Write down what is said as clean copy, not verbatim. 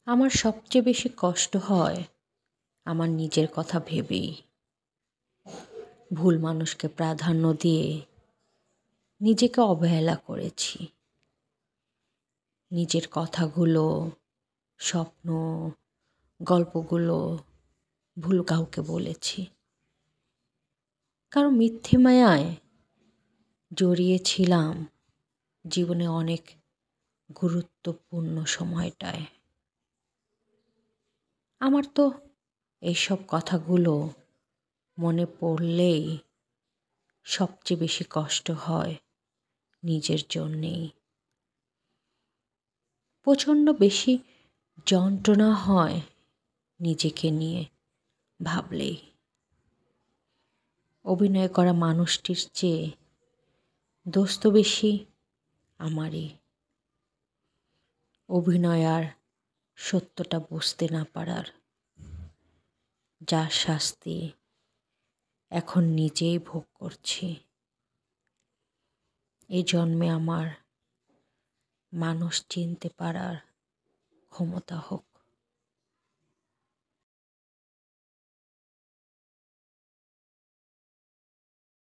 আমার সবচেয়ে বেশি কষ্ট হয় আমার নিজের কথা ভেবেই। ভুল মানুষকে প্রাধান্য দিয়ে নিজেকে অবহেলা করেছি। নিজের কথাগুলো, স্বপ্ন, গল্পগুলো ভুল কাউকে বলেছি। কারণ মিথ্যে মায়ায় জড়িয়েছিলাম জীবনে অনেক গুরুত্বপূর্ণ সময়টায়। আমার তো এইসব কথাগুলো মনে পড়লেই সবচেয়ে বেশি কষ্ট হয় নিজের জন্যেই। প্রচণ্ড বেশি যন্ত্রণা হয় নিজেকে নিয়ে ভাবলেই। অভিনয় করা মানুষটির চেয়ে দোষ তো বেশি আমারই। অভিনয় আর সত্যটা বুঝতে না পারার যার শাস্তি এখন নিজেই ভোগ করছি। এই জন্মে আমার মানুষ চিনতে পারার ক্ষমতা হোক।